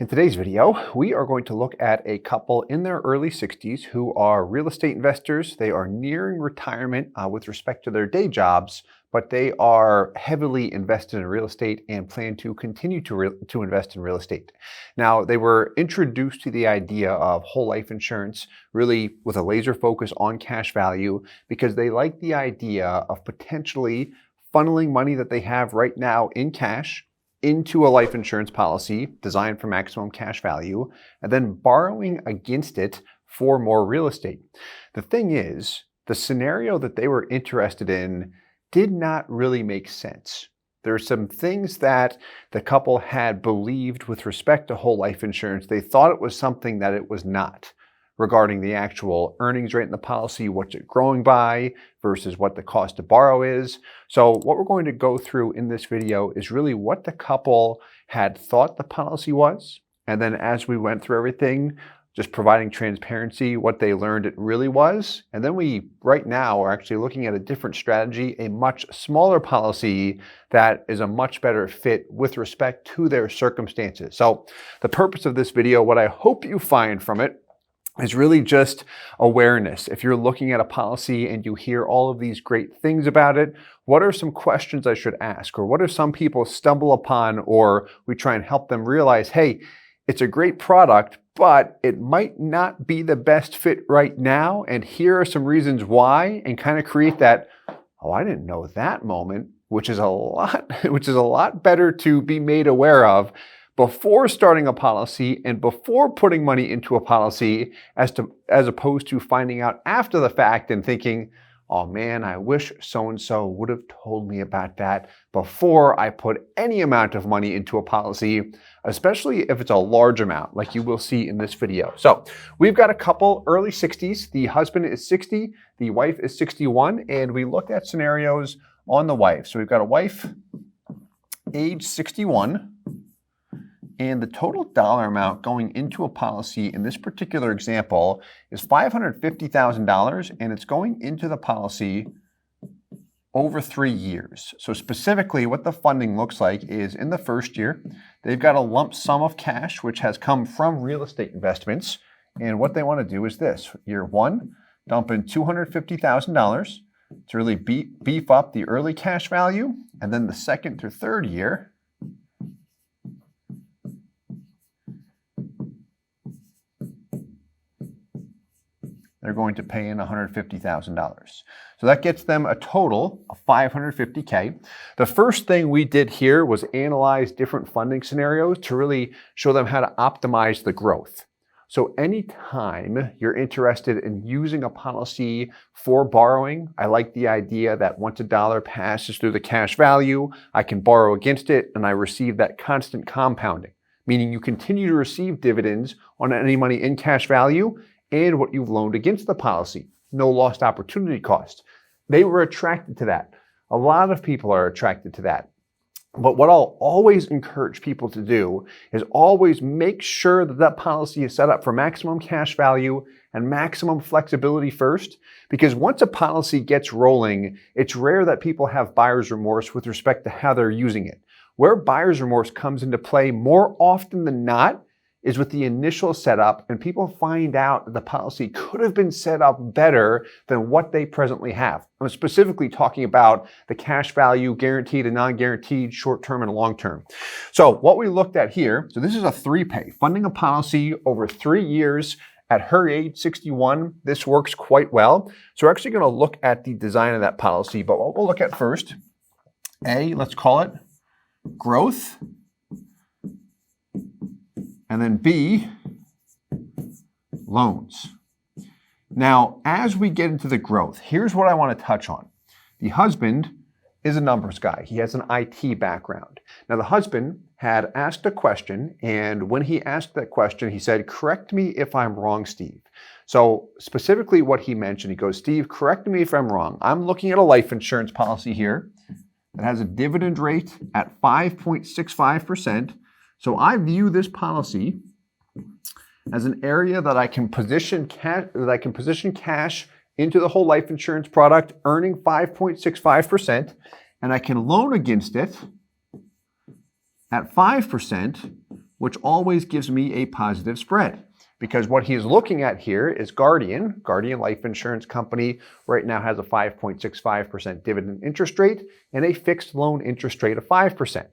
In today's video, we are going to look at a couple in their early 60s who are real estate investors. They are nearing retirement with respect to their day jobs, but they are heavily invested in real estate and plan to continue to invest in real estate. Now, they were introduced to the idea of whole life insurance, really with a laser focus on cash value, because they like the idea of potentially funneling money that they have right now in cash into a life insurance policy designed for maximum cash value, and then borrowing against it for more real estate. The thing is, the scenario that they were interested in did not really make sense. There are some things that the couple had believed with respect to whole life insurance. They thought it was something that it was not, regarding the actual earnings rate in the policy, what's it growing by versus what the cost to borrow is. So what we're going to go through in this video is really what the couple had thought the policy was. And then as we went through everything, just providing transparency, what they learned it really was. And then we, right now, are actually looking at a different strategy, a much smaller policy that is a much better fit with respect to their circumstances. So the purpose of this video, what I hope you find from it, is really just awareness. If you're looking at a policy and you hear all of these great things about it, what are some questions I should ask? Or what do some people stumble upon, or we try and help them realize, hey, it's a great product, but it might not be the best fit right now. And here are some reasons why, and kind of create that, oh, I didn't know that moment, which is a lot better to be made aware of before starting a policy and before putting money into a policy, as opposed to finding out after the fact and thinking, oh man, I wish so-and-so would have told me about that before I put any amount of money into a policy, especially if it's a large amount, like you will see in this video. So we've got a couple early 60s. The husband is 60, the wife is 61, and we looked at scenarios on the wife. So we've got a wife age 61, and the total dollar amount going into a policy in this particular example is $550,000, and it's going into the policy over 3 years. So specifically what the funding looks like is in the first year, they've got a lump sum of cash, which has come from real estate investments. And what they want to do is this: year one, dump in $250,000 to really beef up the early cash value. And then the second through third year, they're going to pay in $150,000. So that gets them a total of $550K. The first thing we did here was analyze different funding scenarios to really show them how to optimize the growth. So anytime you're interested in using a policy for borrowing, I like the idea that once a dollar passes through the cash value, I can borrow against it and I receive that constant compounding, meaning you continue to receive dividends on any money in cash value and what you've loaned against the policy. No lost opportunity cost. They were attracted to that. A lot of people are attracted to that. But what I'll always encourage people to do is always make sure that that policy is set up for maximum cash value and maximum flexibility first, because once a policy gets rolling, it's rare that people have buyer's remorse with respect to how they're using it. Where buyer's remorse comes into play more often than not is with the initial setup, and people find out that the policy could have been set up better than what they presently have. I'm specifically talking about the cash value, guaranteed and non-guaranteed, short-term and long-term. So what we looked at here, so this is a 3-pay, funding a policy over 3 years. At her age, 61, this works quite well. So we're actually gonna look at the design of that policy, but what we'll look at first, A, let's call it growth. And then B, loans. Now, as we get into the growth, here's what I want to touch on. The husband is a numbers guy. He has an IT background. Now, the husband had asked a question, and when he asked that question, he said, correct me if I'm wrong, Steve. So specifically what he mentioned, he goes, Steve, correct me if I'm wrong. I'm looking at a life insurance policy here that has a dividend rate at 5.65%. So I view this policy as an area that I can position cash into the whole life insurance product, earning 5.65%, and I can loan against it at 5% which always gives me a positive spread. Because what he's looking at here is Guardian Life Insurance Company right now has a 5.65% dividend interest rate and a fixed loan interest rate of 5%.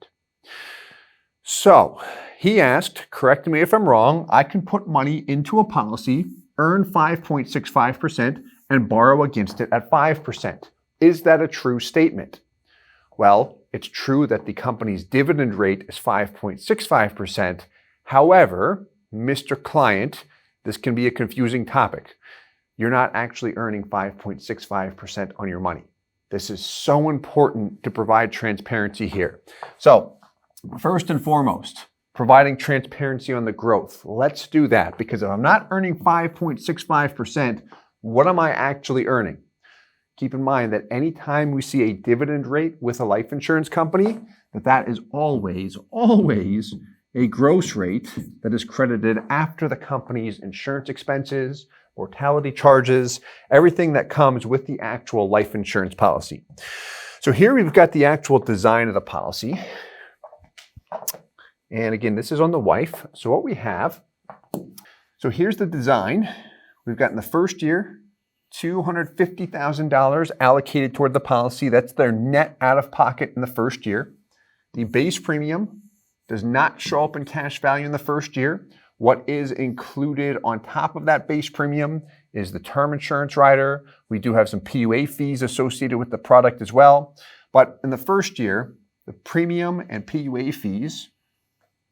So he asked, correct me if I'm wrong, I can put money into a policy, earn 5.65%, and borrow against it at 5%. Is that a true statement? Well, it's true that the company's dividend rate is 5.65%. However, Mr. Client, this can be a confusing topic. You're not actually earning 5.65% on your money. This is so important to provide transparency here. So, first and foremost, providing transparency on the growth. Let's do that, because if I'm not earning 5.65%, what am I actually earning? Keep in mind that anytime we see a dividend rate with a life insurance company, that is always a gross rate that is credited after the company's insurance expenses, mortality charges, everything that comes with the actual life insurance policy. So here we've got the actual design of the policy. And again, this is on the wife. So what we have, so here's the design. We've got in the first year, $250,000 allocated toward the policy. That's their net out of pocket in the first year. The base premium does not show up in cash value in the first year. What is included on top of that base premium is the term insurance rider. We do have some PUA fees associated with the product as well. But in the first year, the premium and PUA fees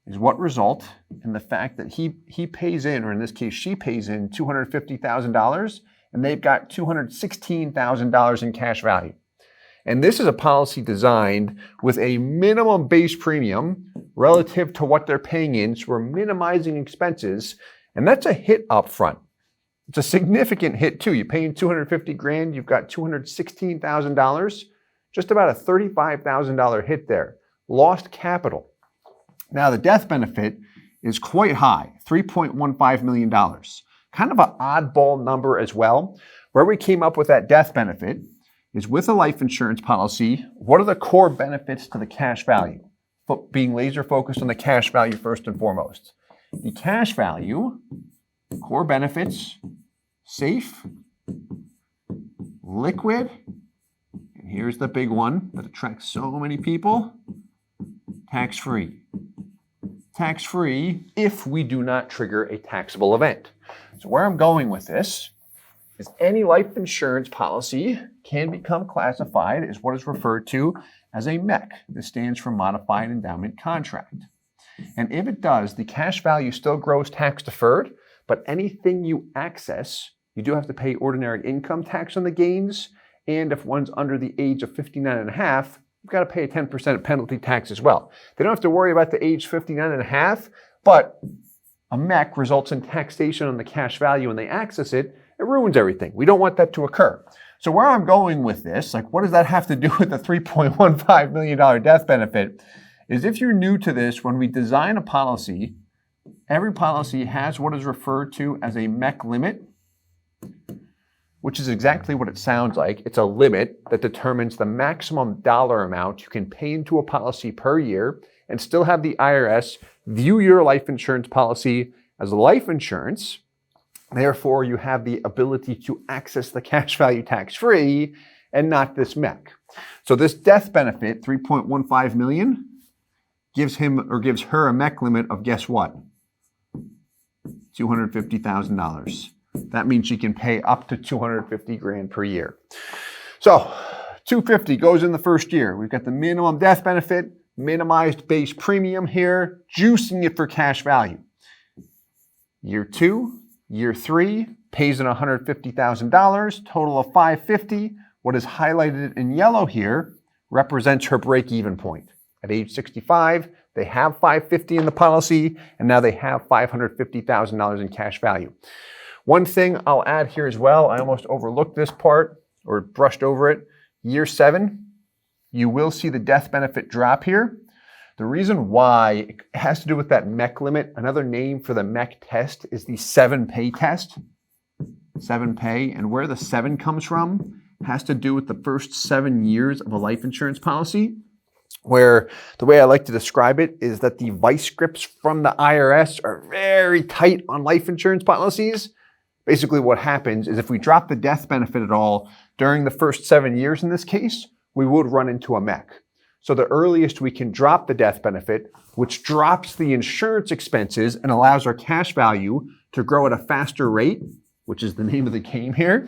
is what result in the fact that he pays in, or in this case, she pays in $250,000, and they've got $216,000 in cash value. And this is a policy designed with a minimum base premium relative to what they're paying in, so we're minimizing expenses, and that's a hit up front. It's a significant hit too. You're paying $250,000, you've got $216,000, just about a $35,000 hit there. Lost capital. Now the death benefit is quite high, $3.15 million. Kind of an oddball number as well. Where we came up with that death benefit is with a life insurance policy, what are the core benefits to the cash value? Being laser focused on the cash value first and foremost. The cash value, core benefits, safe, liquid, and here's the big one that attracts so many people, tax-free. Tax-free if we do not trigger a taxable event. So where I'm going with this is any life insurance policy can become classified as what is referred to as a MEC. This stands for Modified Endowment Contract. And if it does, the cash value still grows tax deferred, but anything you access, you do have to pay ordinary income tax on the gains. And if one's under the age of 59 and a half, you've got to pay a 10% penalty tax as well. They don't have to worry about the age 59 and a half, but a MEC results in taxation on the cash value when they access it. It ruins everything. We don't want that to occur. So where I'm going with this, like what does that have to do with the $3.15 million death benefit, is if you're new to this, when we design a policy, every policy has what is referred to as a MEC limit, which is exactly what it sounds like. It's a limit that determines the maximum dollar amount you can pay into a policy per year and still have the IRS view your life insurance policy as life insurance. Therefore, you have the ability to access the cash value tax-free and not this MEC. So this death benefit, $3.15 million, gives him or gives her a MEC limit of, guess what? $250,000. That means she can pay up to $250,000 per year. So $250,000 goes in the first year. We've got the minimum death benefit, minimized base premium here, juicing it for cash value. Year 2, year 3, pays in $150,000, total of $550,000. What is highlighted in yellow here represents her break-even point. At age 65, they have $550,000 in the policy, and now they have $550,000 in cash value. One thing I'll add here as well, I almost overlooked this part or brushed over it. Year 7, you will see the death benefit drop here. The reason why it has to do with that MEC limit. Another name for the MEC test is the 7-pay test. 7-pay, and where the 7 comes from has to do with the first 7 years of a life insurance policy. where the way I like to describe it is that the vice grips from the IRS are very tight on life insurance policies. Basically what happens is if we drop the death benefit at all during the first 7 years in this case, we would run into a mech. So the earliest we can drop the death benefit, which drops the insurance expenses and allows our cash value to grow at a faster rate, which is the name of the game here,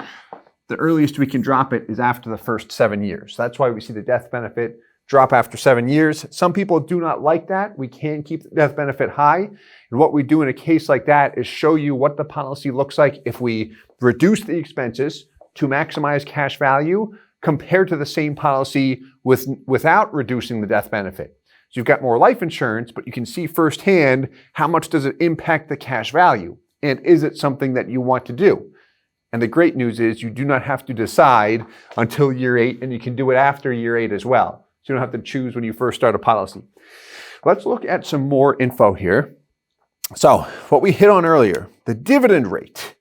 the earliest we can drop it is after the first 7 years. That's why we see the death benefit drop after 7 years. Some people do not like that. We can keep the death benefit high. And what we do in a case like that is show you what the policy looks like if we reduce the expenses to maximize cash value compared to the same policy without reducing the death benefit. So you've got more life insurance, but you can see firsthand how much does it impact the cash value? And is it something that you want to do? And the great news is you do not have to decide until year 8, and you can do it after year 8 as well. So you don't have to choose when you first start a policy. Let's look at some more info here. So what we hit on earlier, the dividend rate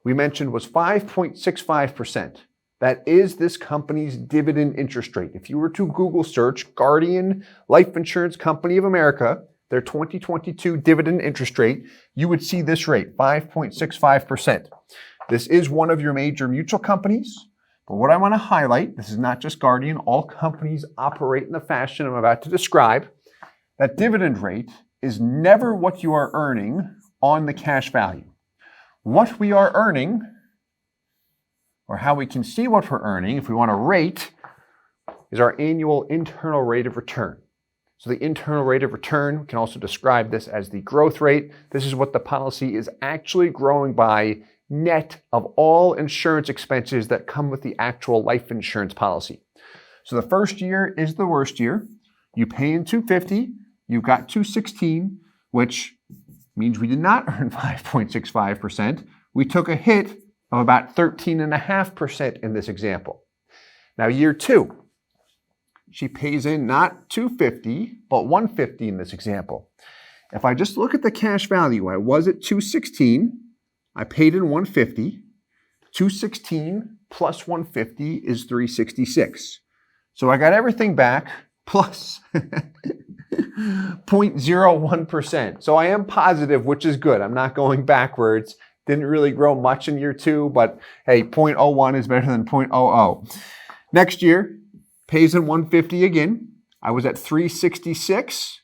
we mentioned was 5.65%. That is this company's dividend interest rate. If you were to Google search Guardian Life Insurance Company of America, their 2022 dividend interest rate, you would see this rate, 5.65%. This is one of your major mutual companies. But what I want to highlight, this is not just Guardian, all companies operate in the fashion I'm about to describe. That dividend rate is never what you are earning on the cash value. What we are earning, or how we can see what we're earning, if we want to rate, is our annual internal rate of return. So the internal rate of return, we can also describe this as the growth rate. This is what the policy is actually growing by net of all insurance expenses that come with the actual life insurance policy. So the first year is the worst year. You pay in $250, you've got $216, which means we did not earn 5.65%. We took a hit of about 13.5% in this example. Now year 2, she pays in not $250, but $150 in this example. If I just look at the cash value, I was at $216, I paid in $150, $216 plus $150 is $366. So I got everything back plus 0.01%. So I am positive, which is good. I'm not going backwards. Didn't really grow much in year 2, but hey, 0.01 is better than 0.00. Next year, pays in $150 again. I was at $366.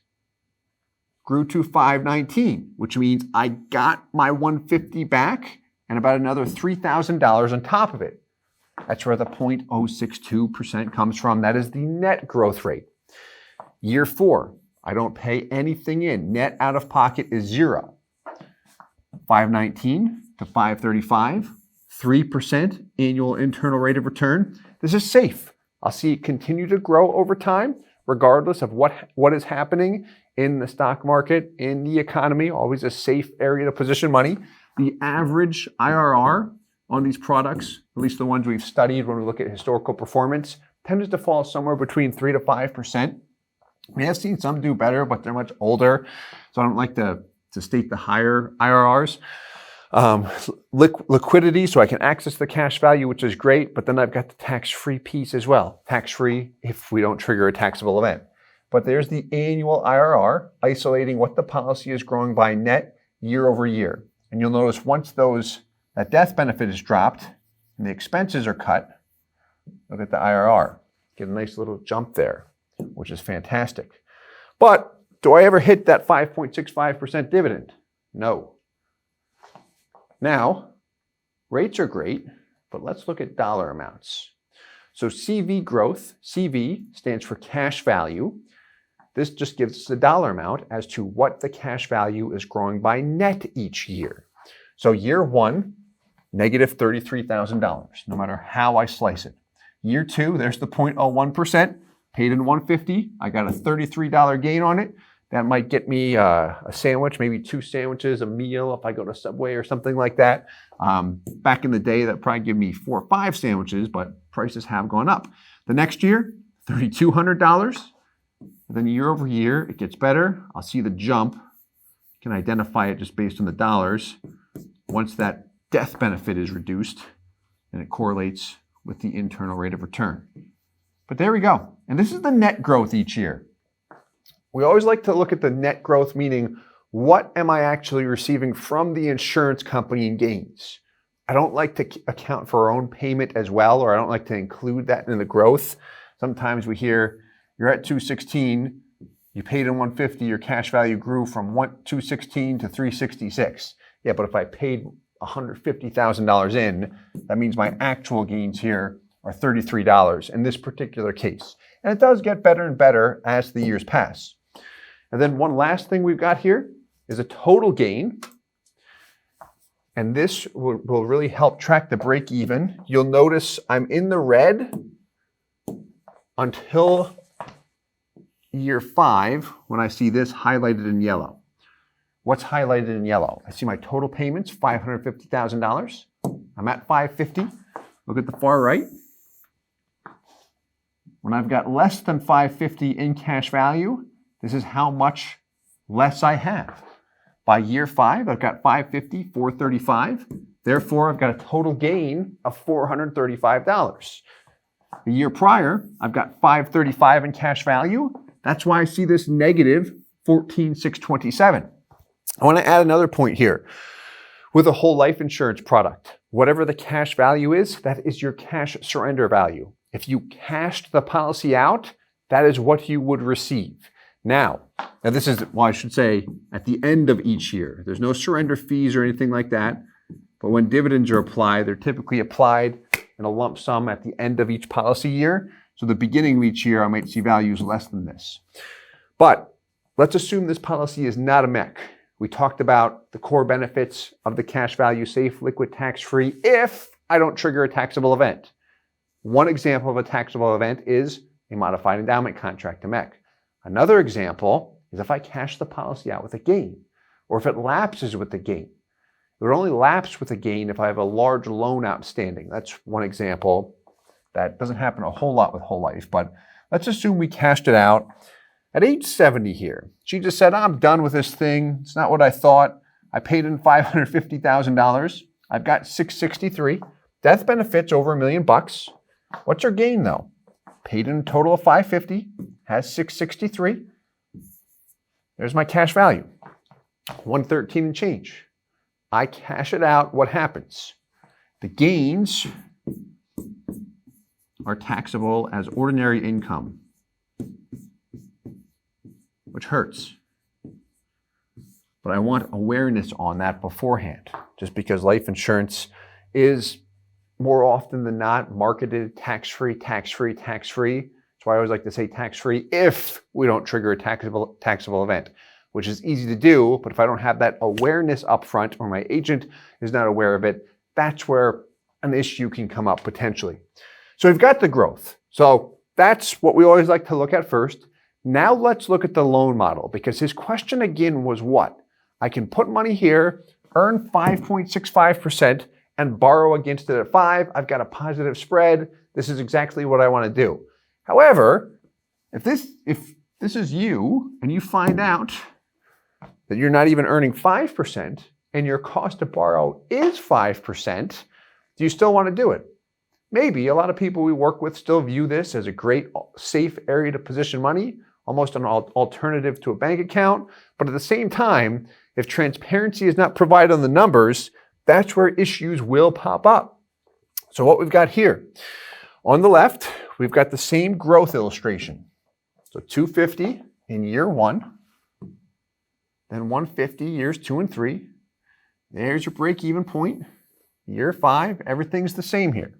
Grew to $519, which means I got my $150 back and about another $3,000 on top of it. That's where the 0.062% comes from. That is the net growth rate. Year 4, I don't pay anything in. Net out of pocket is 0. 519 to 535, 3% annual internal rate of return. This is safe. I'll see it continue to grow over time, regardless of what is happening in the stock market, in the economy, always a safe area to position money. The average IRR on these products, at least the ones we've studied when we look at historical performance, tends to fall somewhere between 3 to 5%. We have seen some do better, but they're much older, so I don't like to state the higher IRRs. Liquidity, so I can access the cash value, which is great, but then I've got the tax-free piece as well. Tax-free if we don't trigger a taxable event. But there's the annual IRR, isolating what the policy is growing by net year over year. And you'll notice once that death benefit is dropped and the expenses are cut, look at the IRR. Get a nice little jump there, which is fantastic. But do I ever hit that 5.65% dividend? No. Now, rates are great, but let's look at dollar amounts. So CV growth, CV stands for cash value. This just gives us a dollar amount as to what the cash value is growing by net each year. So year 1, negative $33,000, no matter how I slice it. Year 2, there's the 0.01%, paid in $150. I got a $33 gain on it. That might get me a sandwich, maybe 2 sandwiches, a meal if I go to Subway or something like that. Back in the day, that probably give me 4 or 5 sandwiches, but prices have gone up. The next year, $3,200. Then year over year, it gets better. I'll see the jump. You can identify it just based on the dollars. Once that death benefit is reduced, and it correlates with the internal rate of return. But there we go. And this is the net growth each year. We always like to look at the net growth, meaning what am I actually receiving from the insurance company in gains? I don't like to account for our own payment as well, or I don't like to include that in the growth. Sometimes we hear you're at 216, you paid in 150, your cash value grew from 216 to 366. Yeah, but if I paid $150,000 in, that means my actual gains here are $33 in this particular case. And it does get better and better as the years pass. And then one last thing we've got here is a total gain. And this will really help track the break even. You'll notice I'm in the red until year 5 when I see this highlighted in yellow. What's highlighted in yellow? I see my total payments, $550,000. I'm at $550. Look at the far right. When I've got less than $550 in cash value, this is how much less I have. By year 5, I've got $550, $435. Therefore, I've got a total gain of $435. The year prior, I've got $535 in cash value. That's why I see this negative $14,627. I want to add another point here. With a whole life insurance product, whatever the cash value is, that is your cash surrender value. If you cashed the policy out, that is what you would receive. Now this is, well, I should say at the end of each year. There's no surrender fees or anything like that. But when dividends are applied, they're typically applied in a lump sum at the end of each policy year. So the beginning of each year, I might see values less than this. But let's assume this policy is not a MEC. We talked about the core benefits of the cash value safe, liquid, tax-free if I don't trigger a taxable event. One example of a taxable event is a modified endowment contract, a MEC. Another example is if I cash the policy out with a gain, or if it lapses with the gain. It would only lapse with a gain if I have a large loan outstanding. That's one example. That doesn't happen a whole lot with whole life, but let's assume we cashed it out at age 70 here. She just said, I'm done with this thing. It's not what I thought. I paid in $550,000. I've got $663. Death benefits over $1 million. What's her gain though? Paid in a total of $550, has $663. There's my cash value, $113 and change. I cash it out, what happens? The gains are taxable as ordinary income, which hurts. But I want awareness on that beforehand, just because life insurance is more often than not marketed tax-free, tax-free, tax-free. That's why I always like to say tax-free if we don't trigger a taxable event, which is easy to do, but if I don't have that awareness up front or my agent is not aware of it, that's where an issue can come up potentially. So we've got the growth. So that's what we always like to look at first. Now let's look at the loan model, because his question again was what? I can put money here, earn 5.65%, and borrow against it at 5. I've got a positive spread. This is exactly what I want to do. However, if this is you and you find out that you're not even earning 5% and your cost to borrow is 5%, do you still want to do it? Maybe. A lot of people we work with still view this as a great safe area to position money, almost an alternative to a bank account. But at the same time, if transparency is not provided on the numbers, that's where issues will pop up. So what we've got here, on the left, we've got the same growth illustration. So 250 in year 1, then 150 years 2 and 3. There's your break-even point. Year 5, everything's the same here.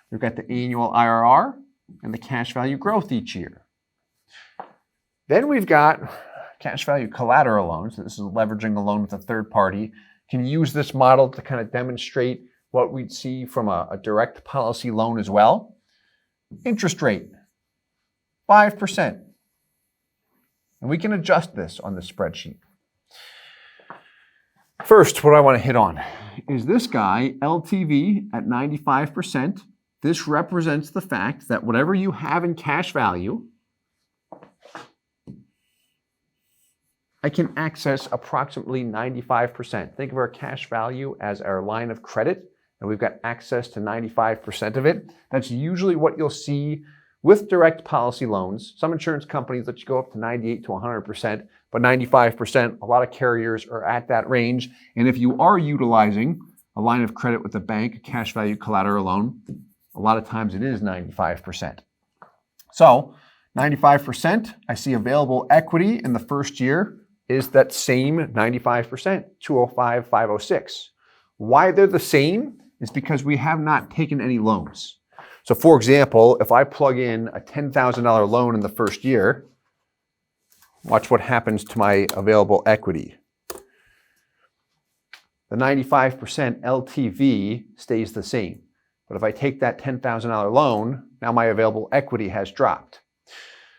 We've got the annual IRR and the cash value growth each year. Then we've got cash value collateral loans. This is leveraging the loan with a third party. Can use this model to kind of demonstrate what we'd see from a direct policy loan as well. Interest rate, 5%. And we can adjust this on the spreadsheet. First, what I want to hit on is this guy, LTV at 95%. This represents the fact that whatever you have in cash value, I can access approximately 95%. Think of our cash value as our line of credit, and we've got access to 95% of it. That's usually what you'll see With direct policy loans, some insurance companies let you go up to 98 to 100%, but 95%, a lot of carriers are at that range. And if you are utilizing a line of credit with a bank, a cash value collateral loan, a lot of times it is 95%. So 95%, I see available equity in the first year is that same 95%, 205, 506. Why they're the same is because we have not taken any loans. So for example, if I plug in a $10,000 loan in the first year, watch what happens to my available equity. The 95% LTV stays the same. But if I take that $10,000 loan, now my available equity has dropped.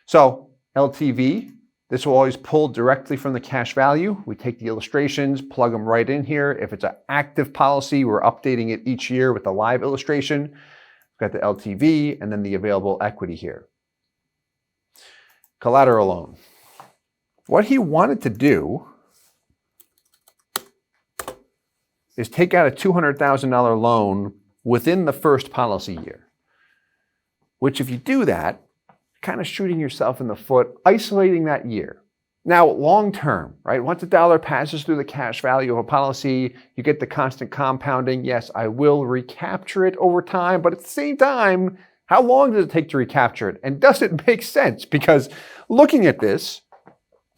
So LTV, this will always pull directly from the cash value. We take the illustrations, plug them right in here. If it's an active policy, we're updating it each year with a live illustration. We've got the LTV and then the available equity here. Collateral loan. What he wanted to do is take out a $200,000 loan within the first policy year, which if you do that, kind of shooting yourself in the foot, isolating that year. Now, long term, right? Once a dollar passes through the cash value of a policy, you get the constant compounding. Yes, I will recapture it over time, but at the same time, how long does it take to recapture it? And does it make sense? Because looking at this,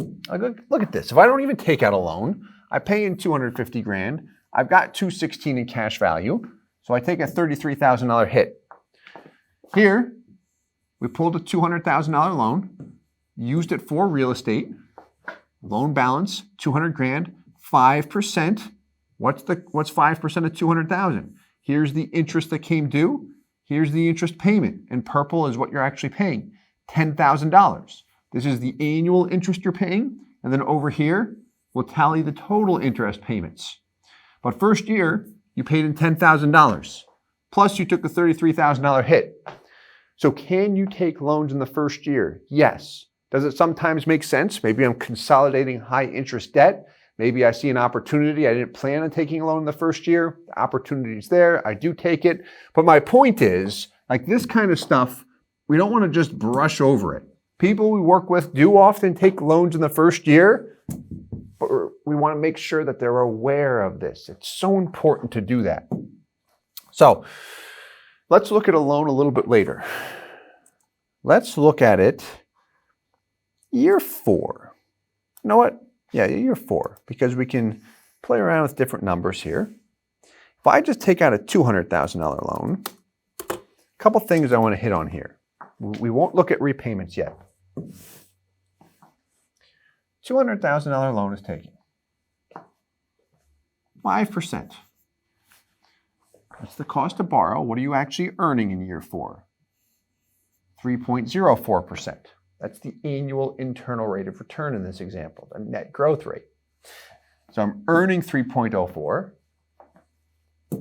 look at this. If I don't even take out a loan, I pay in $250 grand. I've got $216 in cash value, so I take a $33,000 hit. Here, we pulled a $200,000 loan, used it for real estate, loan balance, 200 grand, 5%. What's 5% of 200,000? Here's the interest that came due. Here's the interest payment. And purple is what you're actually paying, $10,000. This is the annual interest you're paying. And then over here, we'll tally the total interest payments. But first year, you paid in $10,000. Plus you took a $33,000 hit. So can you take loans in the first year? Yes. Does it sometimes make sense? Maybe I'm consolidating high interest debt. Maybe I see an opportunity. I didn't plan on taking a loan in the first year. The opportunity is there. I do take it. But my point is, like this kind of stuff, we don't want to just brush over it. People we work with do often take loans in the first year, but we want to make sure that they're aware of this. It's so important to do that. So let's look at a loan a little bit later. Let's look at it year 4. You know what? Yeah, year 4, because we can play around with different numbers here. If I just take out a $200,000 loan, a couple things I want to hit on here. We won't look at repayments yet. $200,000 loan is taken. 5%. That's the cost to borrow. What are you actually earning in year 4? 3.04%. That's the annual internal rate of return in this example, the net growth rate. So I'm earning 3.04.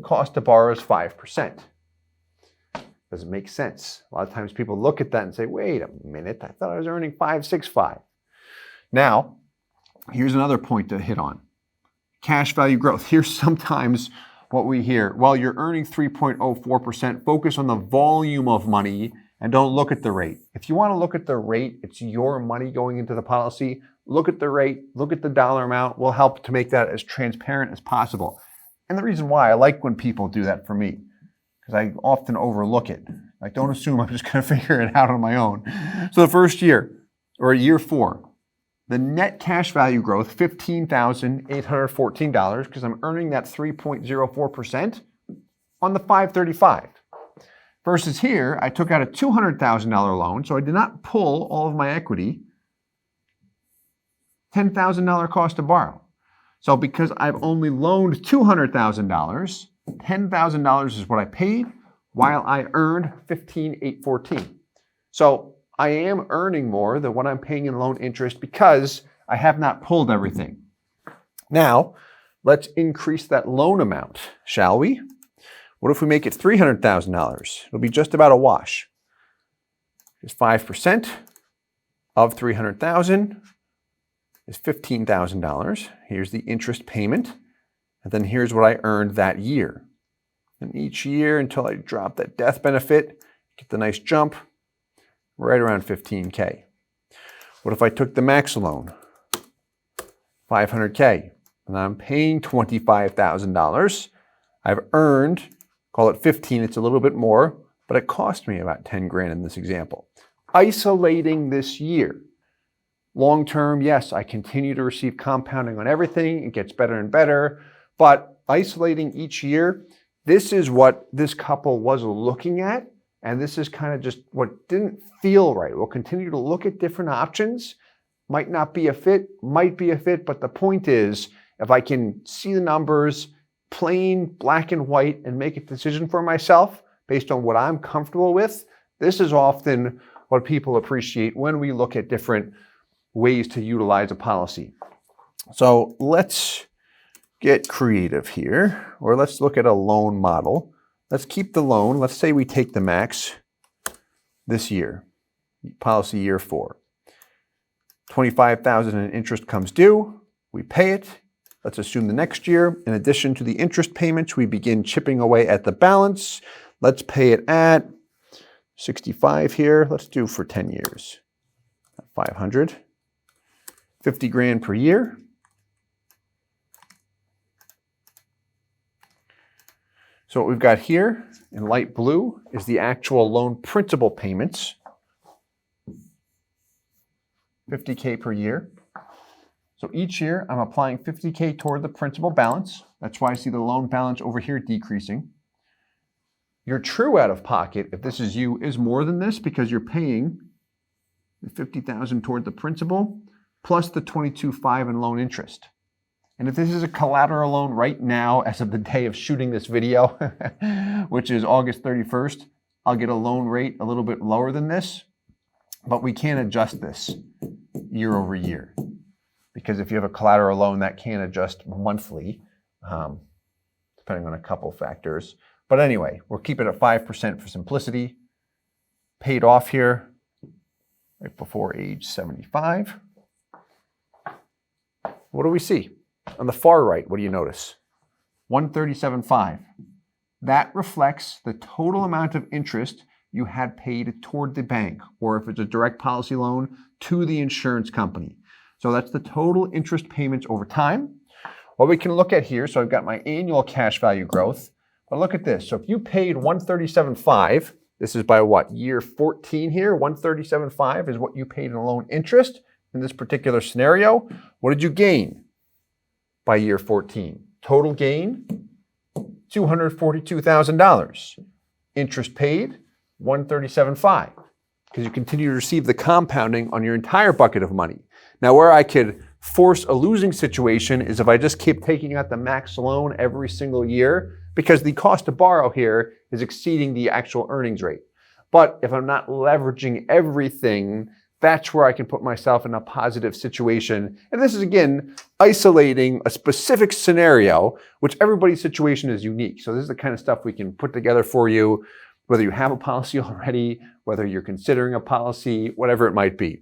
Cost to borrow is 5%. Does it make sense? A lot of times people look at that and say, wait a minute, I thought I was earning 5.65. Now, here's another point to hit on. Cash value growth. Here's sometimes what we hear. Well, you're earning 3.04%. Focus on the volume of money and don't look at the rate. If you want to look at the rate, it's your money going into the policy. Look at the rate, look at the dollar amount. We'll help to make that as transparent as possible. And the reason why I like when people do that for me, because I often overlook it. Like, don't assume I'm just going to figure it out on my own. So the first year, or year 4, the net cash value growth, $15,814, because I'm earning that 3.04% on the 535. Versus here, I took out a $200,000 loan, so I did not pull all of my equity. $10,000 cost to borrow. So because I've only loaned $200,000, $10,000 is what I paid, while I earned $15,814. So I am earning more than what I'm paying in loan interest because I have not pulled everything. Now, let's increase that loan amount, shall we? What if we make it $300,000? It'll be just about a wash. It's 5% of $300,000 is $15,000. Here's the interest payment. And then here's what I earned that year. And each year until I drop that death benefit, get the nice jump, right around 15K. What if I took the max loan, 500K, and I'm paying $25,000? I've earned, call it 15, it's a little bit more, but it cost me about 10 grand in this example. Isolating this year. Long term, yes, I continue to receive compounding on everything. It gets better and better, but isolating each year, this is what this couple was looking at. And this is kind of just what didn't feel right. We'll continue to look at different options. Might not be a fit, might be a fit, but the point is, if I can see the numbers, plain black and white, and make a decision for myself based on what I'm comfortable with, this is often what people appreciate when we look at different ways to utilize a policy. So let's get creative here, or let's look at a loan model. Let's keep the loan. Let's say we take the max this year, policy year 4. $25,000 in interest comes due. We pay it. Let's assume the next year, in addition to the interest payments, we begin chipping away at the balance. Let's pay it at 65 here. Let's do for 10 years. 500. 50 grand per year. So what we've got here in light blue is the actual loan principal payments. 50K per year. So each year I'm applying 50K toward the principal balance. That's why I see the loan balance over here decreasing. Your true out of pocket, if this is you, is more than this because you're paying the $50,000 toward the principal plus the $22,500 in loan interest. And if this is a collateral loan right now, as of the day of shooting this video, which is August 31st, I'll get a loan rate a little bit lower than this, but we can't adjust this year over year. Because if you have a collateral loan, that can adjust monthly, depending on a couple factors. But anyway, we'll keep it at 5% for simplicity. Paid off here right before age 75. What do we see? On the far right, what do you notice? 137.5. That reflects the total amount of interest you had paid toward the bank, or if it's a direct policy loan, to the insurance company. So that's the total interest payments over time. What we can look at here, so I've got my annual cash value growth, but look at this. So if you paid 137.5, this is by what, year 14 here, 137.5 is what you paid in loan interest in this particular scenario. What did you gain by year 14? Total gain, $242,000. Interest paid, 137.5, because you continue to receive the compounding on your entire bucket of money. Now, where I could force a losing situation is if I just keep taking out the max loan every single year, because the cost to borrow here is exceeding the actual earnings rate. But if I'm not leveraging everything, that's where I can put myself in a positive situation. And this is, again, isolating a specific scenario, which everybody's situation is unique. So this is the kind of stuff we can put together for you, whether you have a policy already, whether you're considering a policy, whatever it might be.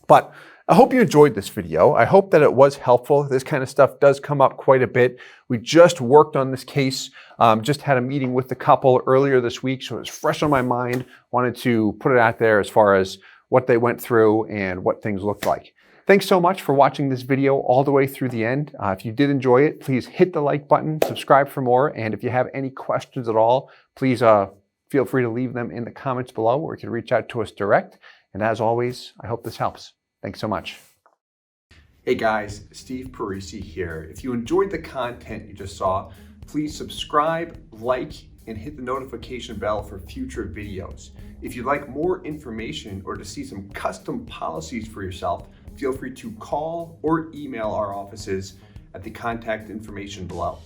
But I hope you enjoyed this video. I hope that it was helpful. This kind of stuff does come up quite a bit. We just worked on this case, just had a meeting with the couple earlier this week, so it was fresh on my mind. Wanted to put it out there as far as what they went through and what things looked like. Thanks so much for watching this video all the way through the end. If you did enjoy it, please hit the like button, subscribe for more, and if you have any questions at all, please feel free to leave them in the comments below, or you can reach out to us direct. And as always, I hope this helps. Thanks so much. Hey guys, Steve Parisi here. If you enjoyed the content you just saw, please subscribe, like, and hit the notification bell for future videos. If you'd like more information or to see some custom policies for yourself, feel free to call or email our offices at the contact information below.